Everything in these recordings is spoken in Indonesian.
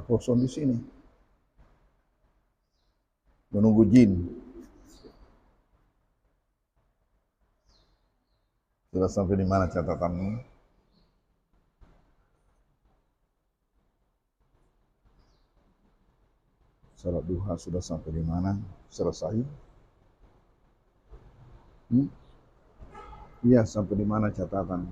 kosong di sini. Menunggu jin. Sudah sampai di mana catatanmu? Salat duha sudah sampai di mana? Selesai? Iya, sampai di mana catatan?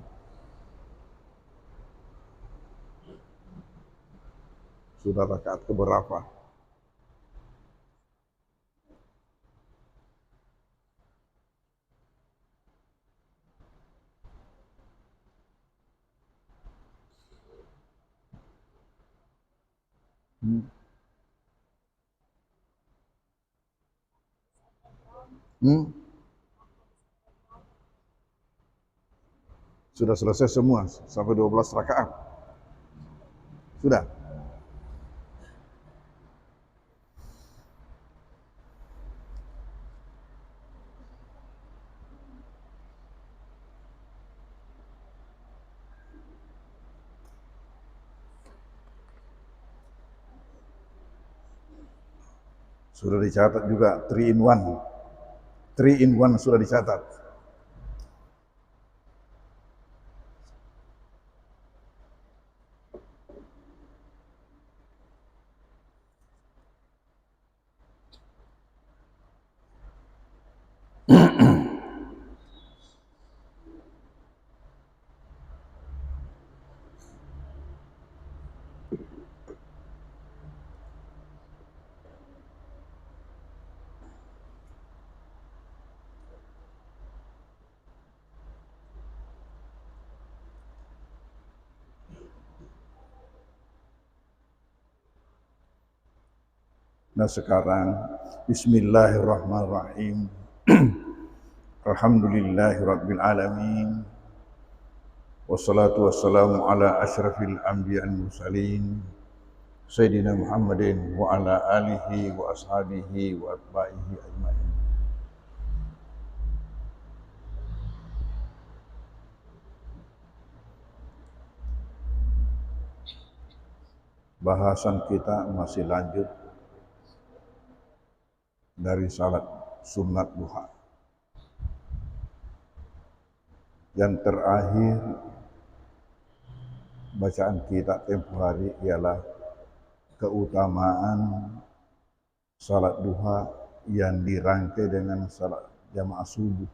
Sudah rakaat keberapa? Sudah selesai semua sampai 12 rakaat. Sudah. Sudah dicatat juga 3 in 1. 3 in 1 sudah dicatat. Nah sekarang Bismillahirrahmanirrahim. Alhamdulillahirabbil alamin. Wassalatu wassalamu ala asyrafil anbiya'il mursalin Sayyidina Muhammadin wa ala alihi wa ashabihi wa atba'ihi ajma'in. Bahasan kita masih lanjut dari salat sunat duha. Yang terakhir bacaan kita tempoh hari ialah keutamaan salat duha yang dirangkai dengan salat jamaah subuh,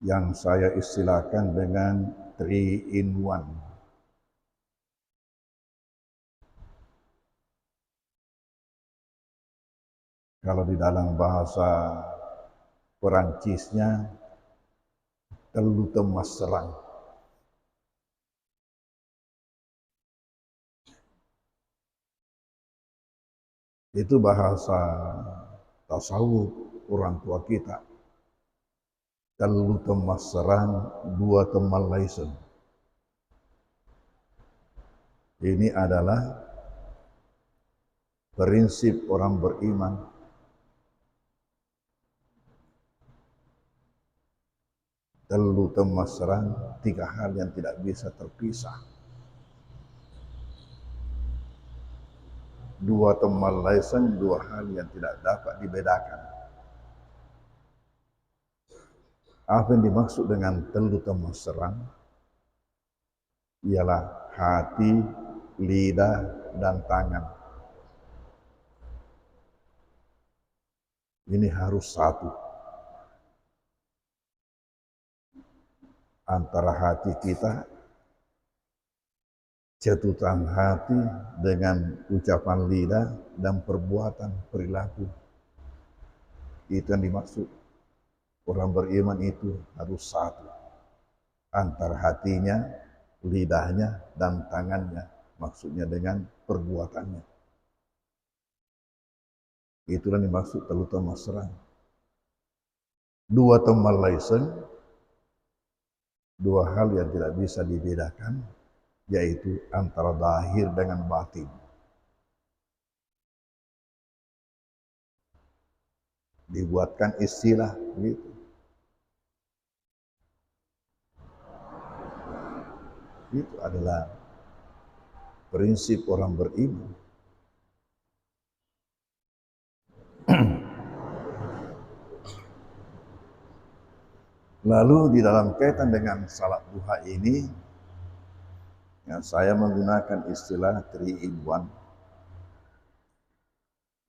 yang saya istilahkan dengan 3 in 1. Kalau di dalam bahasa Perancisnya, telu temas serang. Itu bahasa tasawuf orang tua kita. Telu temas serang, 2 temal laisen. Ini adalah prinsip orang beriman. Telu temas serang, 3 hal yang tidak bisa terpisah. 2 temal laisen, 2 hal yang tidak dapat dibedakan. Apa yang dimaksud dengan telu temas serang? Ialah hati, lidah, dan tangan. Ini harus satu. Antara hati kita, cetutan hati dengan ucapan lidah dan perbuatan perilaku. Itu yang dimaksud. Orang beriman itu harus satu. Antara hatinya, lidahnya, dan tangannya. Maksudnya dengan perbuatannya. Itulah yang dimaksud telu temas serang. 2 temal laisen, 2 hal yang tidak bisa dibedakan, yaitu antara zahir dengan batin. Dibuatkan istilah gitu. Itu adalah prinsip orang beriman. Lalu di dalam kaitan dengan salat duha ini, ya, saya menggunakan istilah 3 in 1.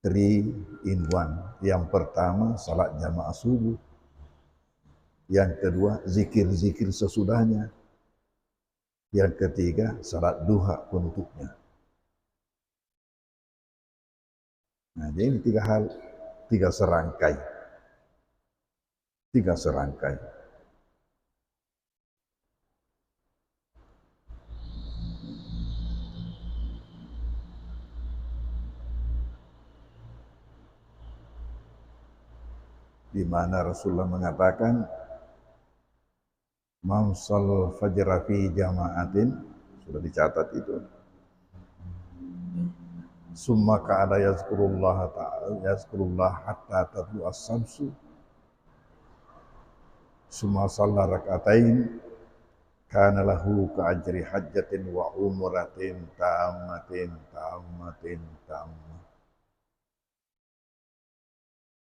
3 in 1. Yang pertama salat jamaah subuh. Yang kedua zikir-zikir sesudahnya. Yang ketiga salat duha penutupnya. Nah, jadi 3 hal, 3 serangkai. 3 serangkai. Di mana Rasulullah mengatakan, "Man shall fajra fi jama'atin", sudah dicatat itu. "Summa ka'ada yazkurullah ta'ala, yazkurullah hatta tatlu as-samsu. Summa shalla rak'atain, kana lahu ka'ajri hajjatin wa umratin tammatin tammatin tammah."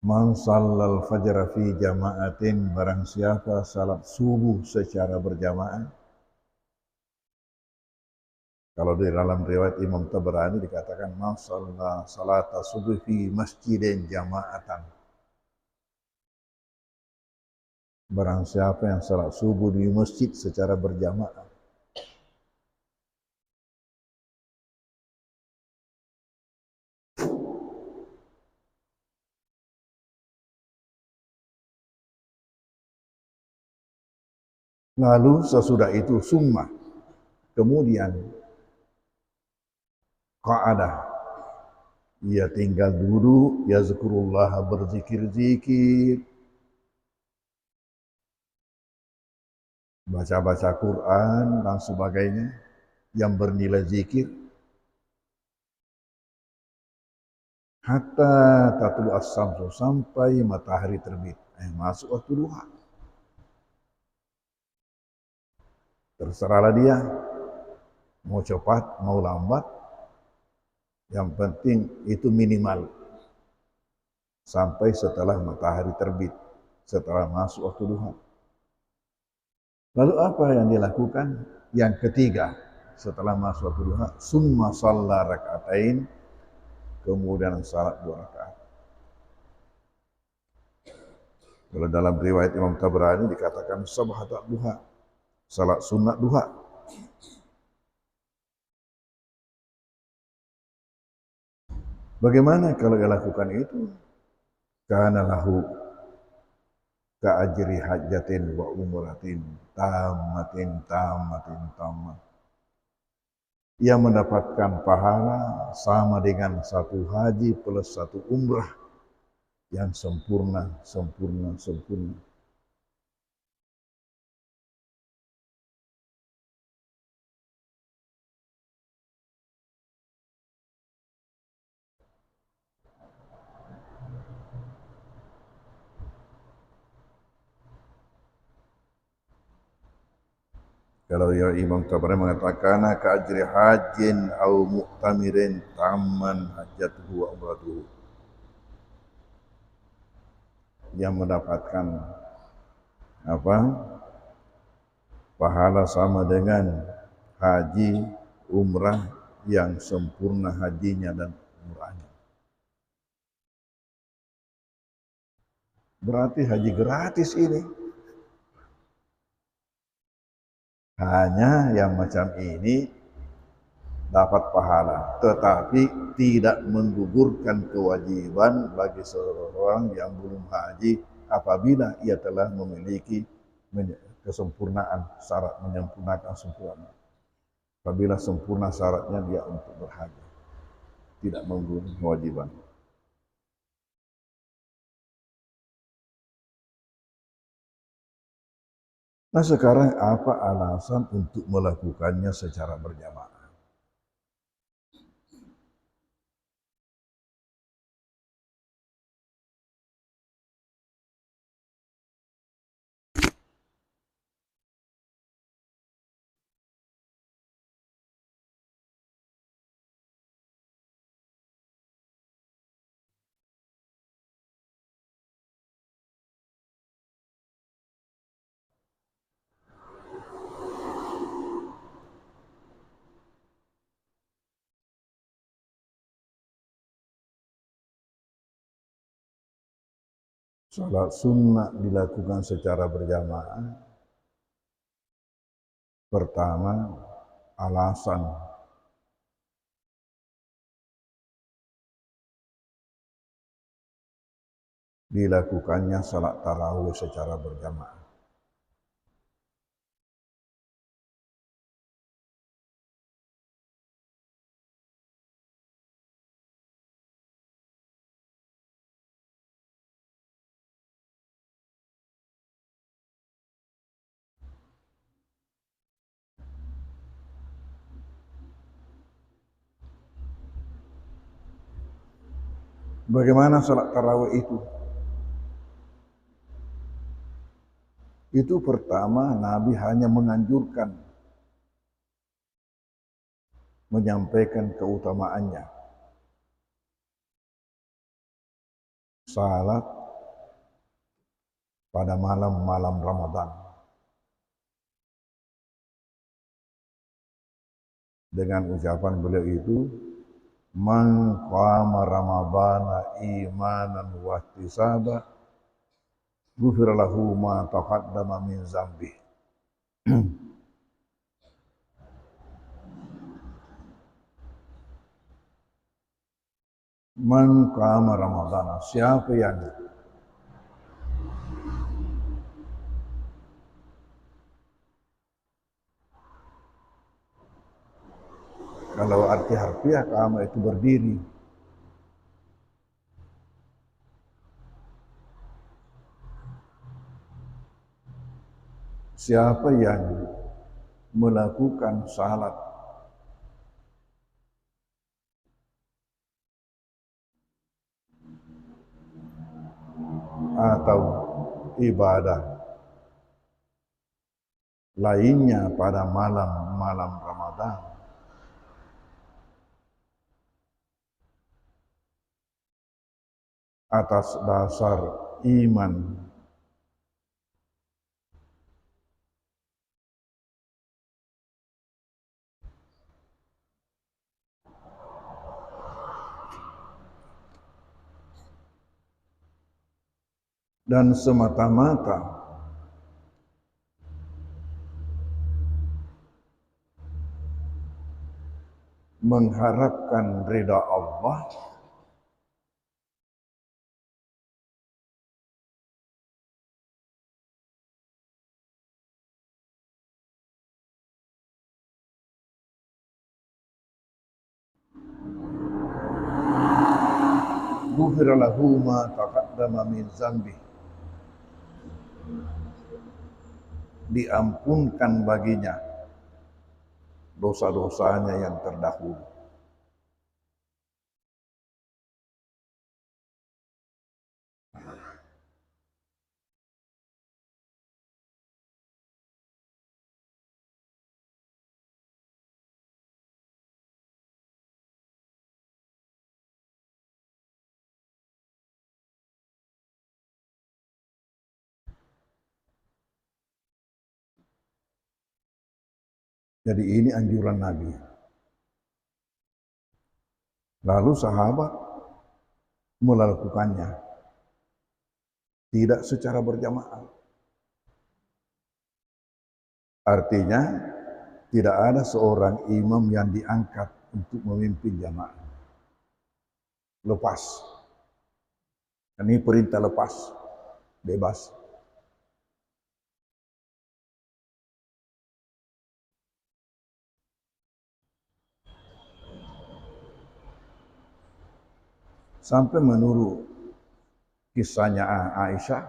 Man shallal fajra fi jama'atin, barang siapa salat subuh secara berjamaah. Kalau di dalam riwayat Imam Tabrani dikatakan man shalla salata subuh fi masjidin jama'atan. Barang siapa yang salat subuh di masjid secara berjamaah. Lalu sesudah itu summa, kemudian qa'adah, ia tinggal duduk, yazkurullah, berzikir-zikir, baca-baca Quran dan sebagainya yang bernilai zikir, hatta tatlu as-samsu, sampai matahari terbit, masuk waktu duha. Terserahlah dia, mau cepat, mau lambat, yang penting itu minimal sampai setelah matahari terbit, setelah masuk waktu duha. Lalu apa yang dilakukan? Yang ketiga, setelah masuk waktu duha, summa shalla rak'atain, kemudian salat 2 rakaat. Kalau dalam riwayat Imam Tabrani dikatakan sabhatat duha, salat sunat duha. Bagaimana kalau dia lakukan itu? Kana lahu ka'ajri hajjatin wa umratin tammatin tammatin tammah. Ia mendapatkan pahala sama dengan 1 haji plus 1 umrah yang sempurna, sempurna, sempurna. Kalau ya Imam Tabrani mengatakan ka'ajri hajin au mu'tamirin tamman hajjatuhu wa umratuhu, yang mendapatkan apa? Pahala sama dengan haji, umrah yang sempurna hajinya dan umrahnya. Berarti haji gratis ini. Hanya yang macam ini dapat pahala, tetapi tidak menggugurkan kewajiban bagi seorang yang belum haji apabila ia telah memiliki kesempurnaan syarat, menyempurnakan sempurna. Apabila sempurna syaratnya dia untuk berhaji, tidak menggugurkan kewajiban. Nah, sekarang apa alasan untuk melakukannya secara berjamaah? Salat sunnah dilakukan secara berjamaah. Pertama, alasan dilakukannya salat tarawih secara berjamaah. Bagaimana salat tarawih itu? Itu pertama Nabi hanya menganjurkan, menyampaikan keutamaannya. Salat pada malam-malam Ramadan. Dengan ucapan beliau itu, man qama ramadhana imanan wa ihtisaba ghufira lahu ma taqaddama min dzambi. Man qama ramadhana, siapa yang kalau arti harfiah qama itu berdiri. Siapa yang melakukan salat atau ibadah lainnya pada malam-malam Ramadan atas dasar iman dan semata-mata mengharapkan ridha Allah, ghufira lahu ma taqaddama min dzambi, diampunkan baginya dosa-dosanya yang terdahulu. Jadi ini anjuran Nabi. Lalu sahabat melakukannya, tidak secara berjamaah. Artinya tidak ada seorang imam yang diangkat untuk memimpin jamaah. Lepas. Ini perintah lepas, bebas. Sampai menurut kisahnya Aisyah,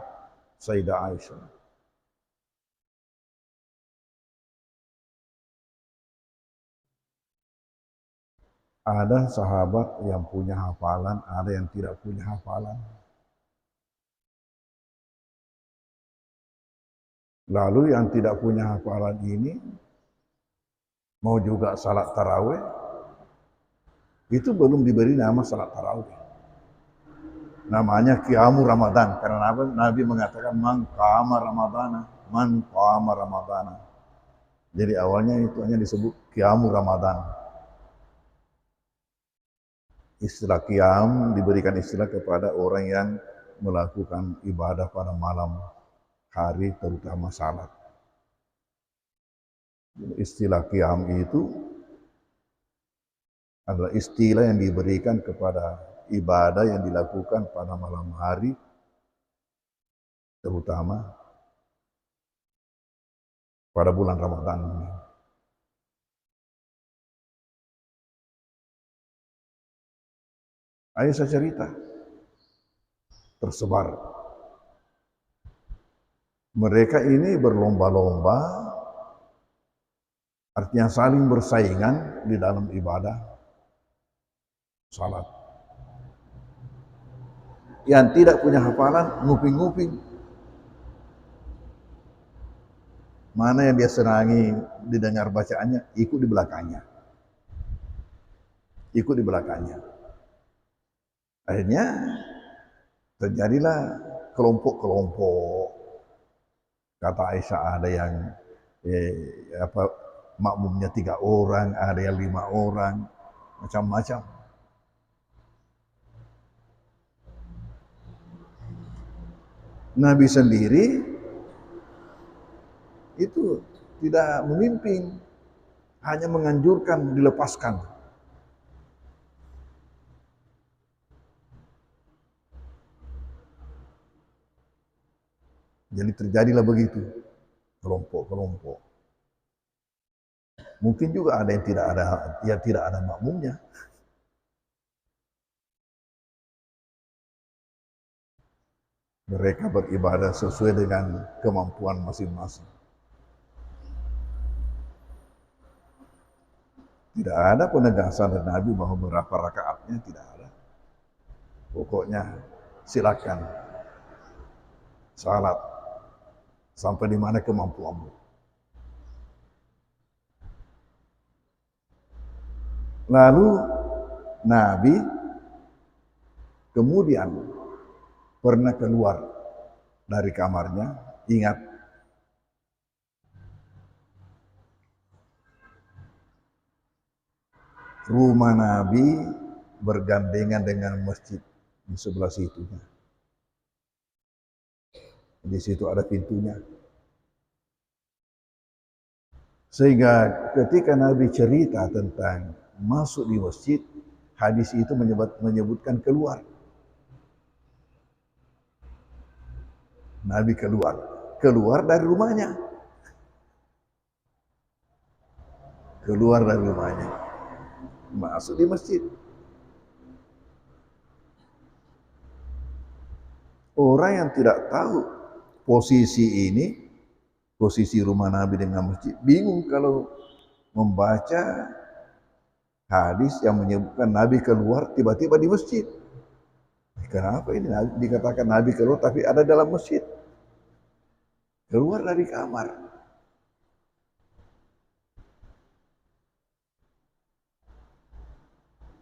Sayyidah Aisyah. Ada sahabat yang punya hafalan, ada yang tidak punya hafalan. Lalu yang tidak punya hafalan ini mau juga salat tarawih, itu belum diberi nama salat tarawih. Namanya Qiyamu Ramadan, karena Nabi mengatakan man qama Ramadana, man qama Ramadana. Jadi awalnya itu hanya disebut Qiyamu Ramadan. Istilah qiyam diberikan istilah kepada orang yang melakukan ibadah pada malam hari, terutama salat. Istilah qiyam itu adalah istilah yang diberikan kepada ibadah yang dilakukan pada malam hari, terutama pada bulan Ramadan. Ayo saya cerita, tersebar. Mereka ini berlomba-lomba, artinya saling bersaingan di dalam ibadah salat. Yang tidak punya hafalan, nguping-nguping. Mana yang dia senangi didengar bacaannya, ikut di belakangnya. Ikut di belakangnya. Akhirnya terjadilah kelompok-kelompok. Kata Aisyah ada yang makmumnya 3 orang, ada yang 5 orang, macam-macam. Nabi sendiri itu tidak memimpin, hanya menganjurkan dilepaskan. Jadi terjadilah begitu, kelompok-kelompok. Mungkin juga ada yang tidak ada makmumnya. Mereka beribadah sesuai dengan kemampuan masing-masing. Tidak ada penegasan dari Nabi bahwa berapa rakaatnya, tidak ada. Pokoknya silakan salat sampai di mana kemampuanmu. Lalu Nabi kemudian pernah keluar dari kamarnya, ingat rumah Nabi bergandengan dengan masjid di sebelah situ. Di situ ada pintunya. Sehingga ketika Nabi cerita tentang masuk di masjid, hadis itu menyebutkan keluar. Nabi keluar dari rumahnya. Keluar dari rumahnya, masuk di masjid. Orang yang tidak tahu posisi ini, posisi rumah Nabi dengan masjid, bingung kalau membaca hadis yang menyebutkan Nabi keluar tiba-tiba di masjid. Kenapa ini dikatakan Nabi keluar tapi ada dalam masjid? Keluar dari kamar.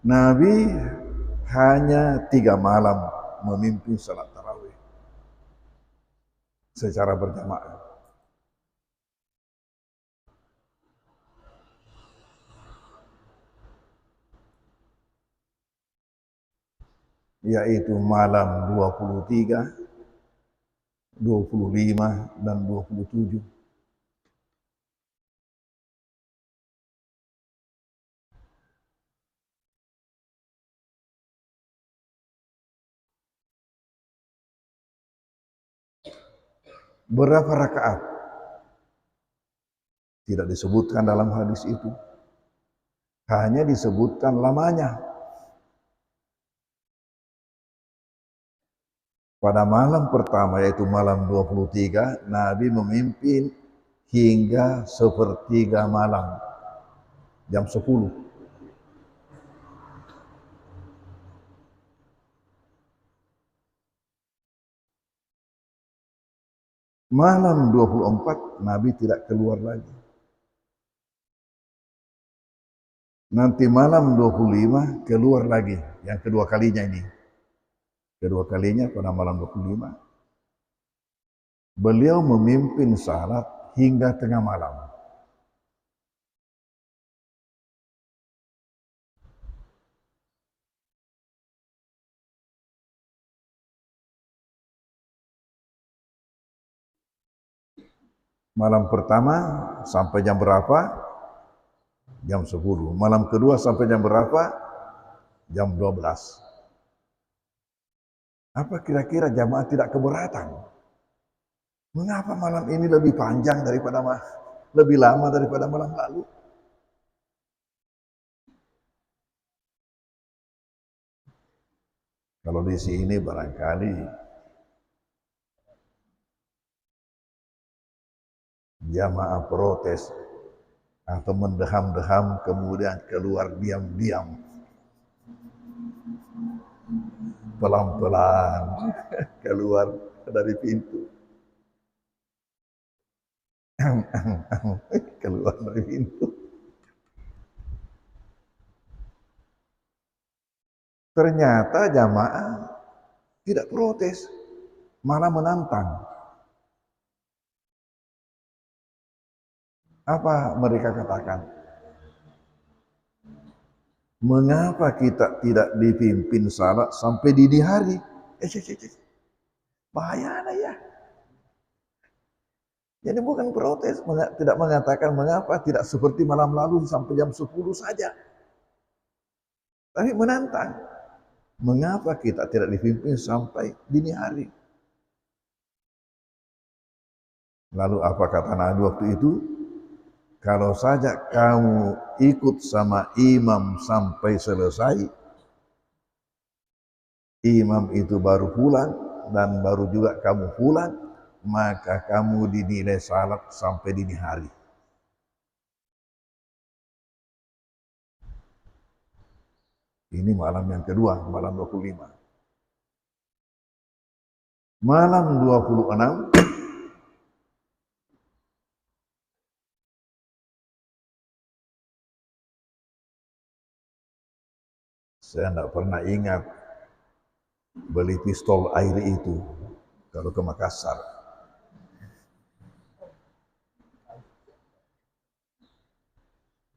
Nabi hanya 3 malam memimpin salat tarawih secara berjamaah. Yaitu malam 23, 25, dan 27. Berapa rakaat? Tidak disebutkan dalam hadis itu. Hanya disebutkan lamanya. Pada malam pertama yaitu malam 23, Nabi memimpin hingga sepertiga malam. Jam 10. Malam 24 Nabi tidak keluar lagi. Nanti malam 25 keluar lagi, yang kedua kalinya ini. Kedua kalinya pada malam 25. Beliau memimpin salat hingga tengah malam. Malam pertama sampai jam berapa? Jam 10. Malam kedua sampai jam berapa? Jam 12. Apa kira-kira jamaah tidak keberatan? Mengapa malam ini lebih panjang daripada lebih lama daripada malam lalu? Kalau di sini barangkali jamaah protes atau mendeham-deham kemudian keluar diam-diam, pelan-pelan keluar dari pintu. Keluar dari pintu. Ternyata jamaah tidak protes, malah menantang. Apa mereka katakan? Mengapa kita tidak dipimpin salat sampai dini hari? Bahaya ya. Jadi bukan protes, tidak mengatakan mengapa tidak seperti malam lalu sampai jam 10 saja. Tapi menantang. Mengapa kita tidak dipimpin sampai dini hari? Lalu apa kata Nabi waktu itu? Kalau saja kamu ikut sama imam sampai selesai, imam itu baru pulang dan baru juga kamu pulang, maka kamu dinilai salat sampai dini hari. Ini malam yang kedua, malam 25. Malam 26, saya tidak pernah ingat beli pistol air itu kalau ke Makassar.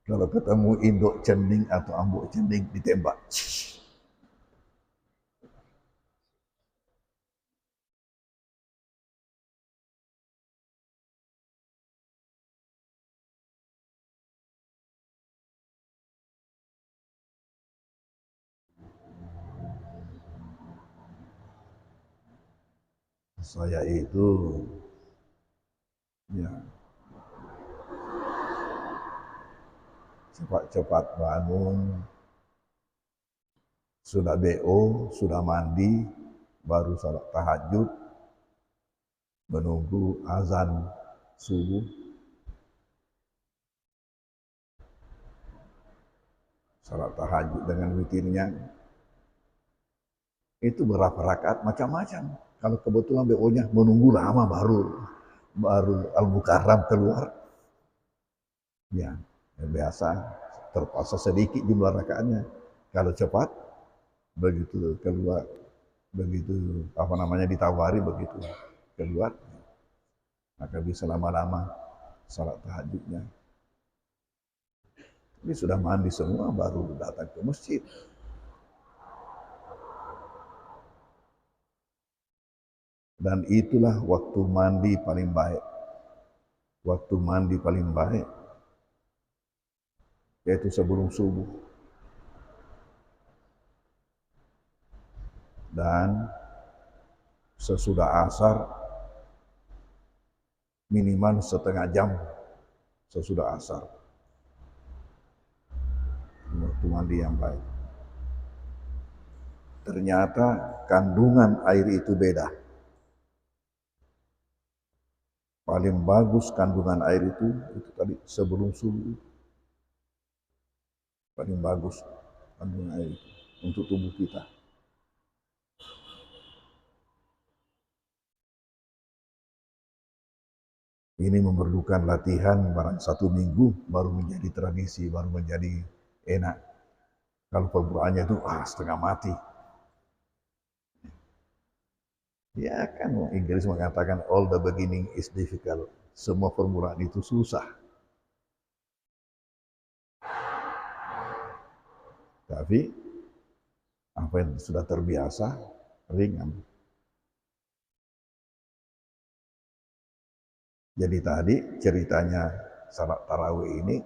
Kalau ketemu induk cending atau ambuk cending ditembak. Saya itu ya cepat-cepat bangun, sudah BO, sudah mandi, baru salat tahajud, menunggu azan subuh. Salat tahajud dengan witirnya. Itu berapa rakaat macam-macam. Kalau kebetulan BO-nya menunggu lama baru Al-Mukarram keluar. Ya, biasa terpaksa sedikit jumlah rakaatnya. Kalau cepat begitu keluar, begitu apa namanya ditawari begitu keluar, maka bisa lama-lama salat tahajudnya. Ini sudah mandi semua baru datang ke masjid. Dan itulah waktu mandi paling baik. Waktu mandi paling baik yaitu sebelum subuh. Dan sesudah asar minimal setengah jam sesudah asar. Waktu mandi yang baik. Ternyata kandungan air itu beda. Paling bagus kandungan air itu tadi sebelum subuh. Paling bagus kandungan air itu untuk tubuh kita. Ini memerlukan latihan barang 1 minggu baru menjadi tradisi, baru menjadi enak. Kalau permukaannya itu setengah mati. Ya kan Inggris mengatakan all the beginning is difficult. Semua permulaan itu susah. Tapi apa yang sudah terbiasa ringan. Jadi tadi ceritanya salat tarawih ini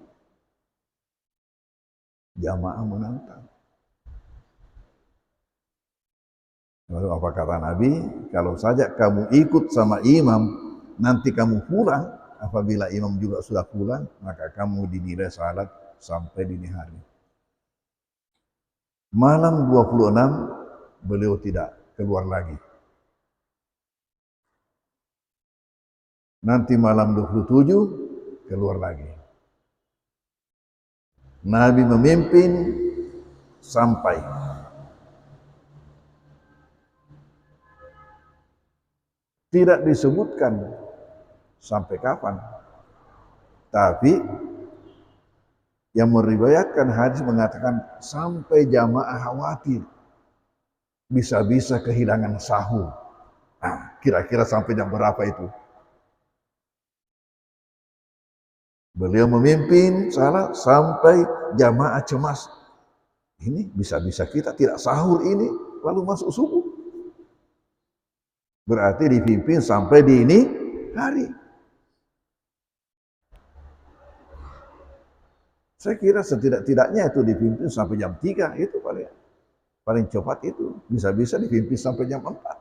jamaah menantang. Lalu apa kata Nabi? Kalau saja kamu ikut sama imam, nanti kamu pulang, apabila imam juga sudah pulang, maka kamu dinilai salat sampai dini hari. Malam 26, beliau tidak keluar lagi. Nanti malam 27, keluar lagi. Nabi memimpin sampai tidak disebutkan sampai kapan. Tapi yang meriwayatkan hadis mengatakan sampai jamaah khawatir bisa-bisa kehilangan sahur. Nah, kira-kira sampai jam berapa itu? Beliau memimpin salat sampai jamaah cemas. Ini bisa-bisa kita tidak sahur ini lalu masuk subuh. Berarti dipimpin sampai dini hari. Saya kira setidak-tidaknya itu dipimpin sampai jam 3, itu paling cepat itu. Bisa-bisa dipimpin sampai jam 4.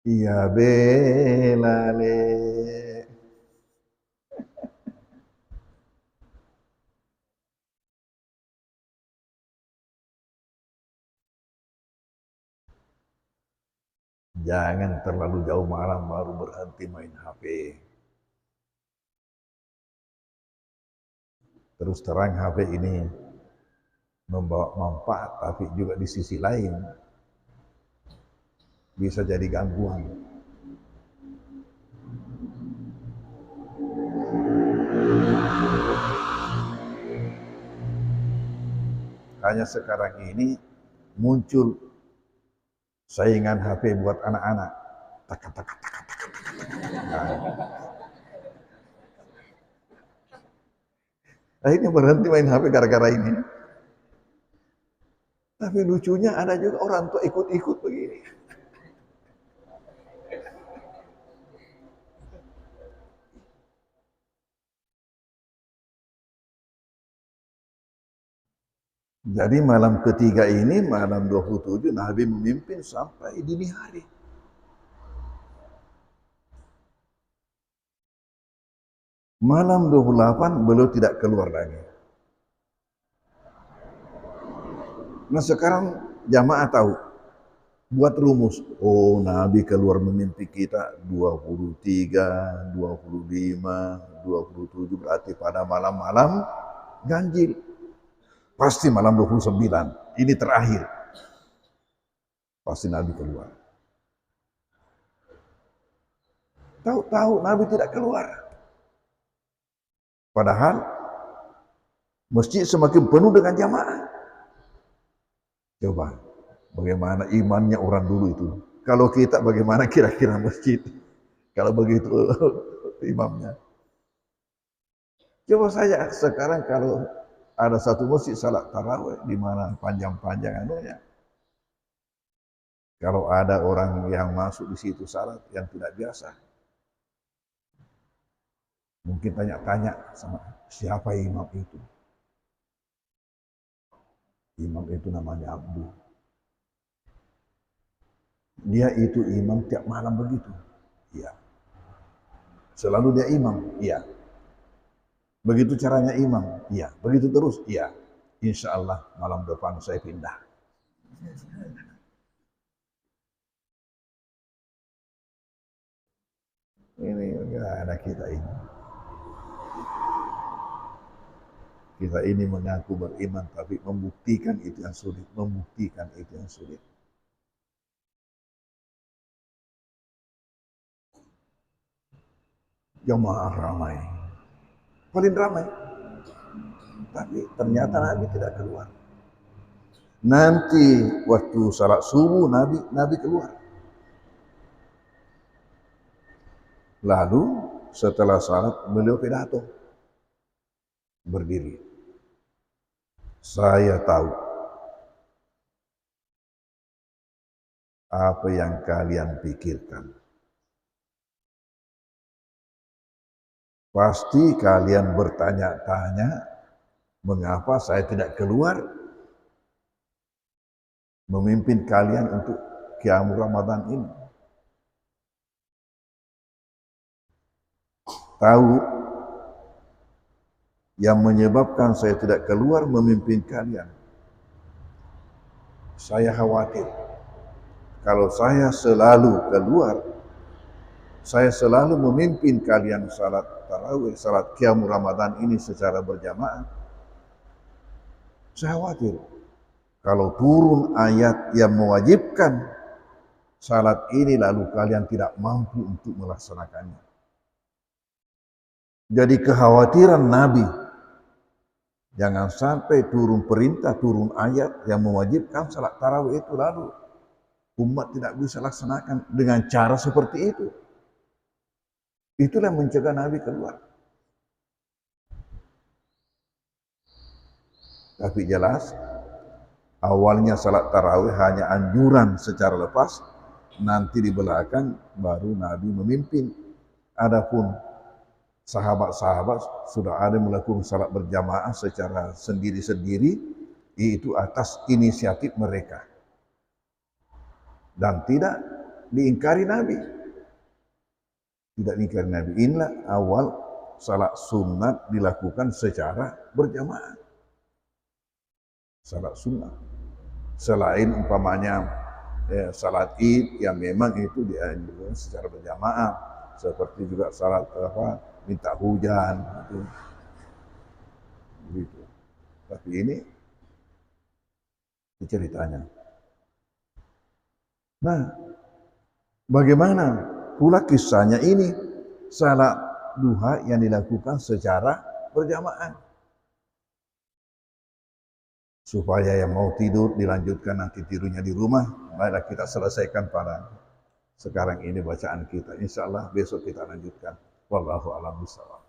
Iya belale. Jangan terlalu jauh malam baru berhenti main HP. Terus terang HP ini membawa manfaat, tapi juga di sisi lain bisa jadi gangguan. Hanya sekarang ini muncul saingan HP buat anak-anak. Akhirnya berhenti main HP gara-gara ini. Tapi lucunya ada juga orang tua ikut-ikut begini. Jadi malam ketiga ini, malam 27, Nabi memimpin sampai dini hari. Malam 28 beliau tidak keluar lagi. Nah sekarang jamaah tahu, buat rumus. Oh Nabi keluar memimpin kita 23, 25, 27, berarti pada malam-malam ganjil. Pasti malam 29, ini terakhir. Pasti Nabi keluar. Tahu-tahu Nabi tidak keluar. Padahal masjid semakin penuh dengan jamaah. Coba, bagaimana imannya orang dulu itu. Kalau kita bagaimana kira-kira masjid? Kalau begitu imamnya. Coba saja sekarang kalau ada satu masjid salat tarawih di mana panjang-panjang anunya. Kalau ada orang yang masuk di situ salat yang tidak biasa, mungkin tanya-tanya sama siapa imam itu. Imam itu namanya Abdul. Dia itu imam tiap malam begitu. Iya. Selalu dia imam. Iya. Begitu caranya imam. Iya. Begitu terus. Iya. Insya Allah malam depan saya pindah. Ini enggak ada kita ini. Kita ini mengaku beriman tapi membuktikan itu yang sulit. Membuktikan itu yang sulit. Jamaah ramai. Paling ramai. Tapi ternyata Nabi tidak keluar. Nanti waktu salat subuh Nabi keluar. Lalu setelah salat beliau pidato. Berdiri. Saya tahu apa yang kalian pikirkan. Pasti kalian bertanya-tanya, mengapa saya tidak keluar memimpin kalian untuk Qiyamul Ramadan ini. Tahu yang menyebabkan saya tidak keluar memimpin kalian. Saya khawatir kalau saya selalu keluar, saya selalu memimpin kalian salat tarawih, salat Qiyamul Ramadan ini secara berjamaah. Saya khawatir kalau turun ayat yang mewajibkan salat ini lalu kalian tidak mampu untuk melaksanakannya. Jadi kekhawatiran Nabi, jangan sampai turun perintah, turun ayat yang mewajibkan salat tarawih itu lalu umat tidak bisa laksanakan dengan cara seperti itu. Itulah yang mencegah Nabi keluar. Tapi jelas, awalnya salat tarawih hanya anjuran secara lepas, nanti di belakang baru Nabi memimpin. Adapun sahabat-sahabat sudah ada yang melakukan salat berjamaah secara sendiri-sendiri, itu atas inisiatif mereka. Dan tidak diingkari Nabi. Tidak diingkari Nabi. Inilah awal salat sunat dilakukan secara berjamaah. Salat sunat. Selain umpamanya salat Id yang memang itu dianjurkan secara berjamaah, seperti juga salat minta hujan itu. Begitu. Tapi ini ceritanya. Nah, bagaimana pula kisahnya ini salat duha yang dilakukan secara berjamaah? Supaya yang mau tidur dilanjutkan nanti tidurnya di rumah, baiklah kita selesaikan pada sekarang ini bacaan kita. Insya Allah besok kita lanjutkan. Wallahu a'lam bishawab.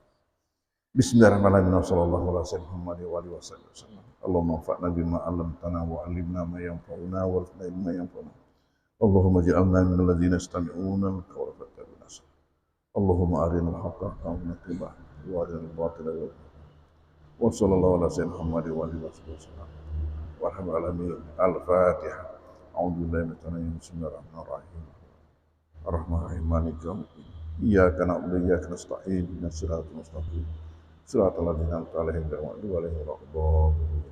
Bismillahirrahmanirrahim. Sallallahu alaihi wasallam. Allahumma anfa'na bima 'allamtana wa 'allimna ma yanfa'una warzuqna ilma yanfa'una. Allahumma ij'alna minal ladzina yastami'una al-qawla fattabi'una ahsana. Allahumma arinal haqqa haqqan wattiba'na wa arinal batila batila. Wa sallallahu ala sayyidina Muhammad wa alihi wasallam. Warahmatullahi al-Fatihah. A'udzu billahi minasyaitonir rajim. Bismillahirrahmanirrahim. Ar-Rahmanir-Rahim. Maliki yaumiddin. Iyyaka na'budu wa iyyaka nasta'in. Ihdinas siratal mustaqim. Siratal ladzina an'amta 'alaihim ghairil maghdubi 'alaihim waladdallin.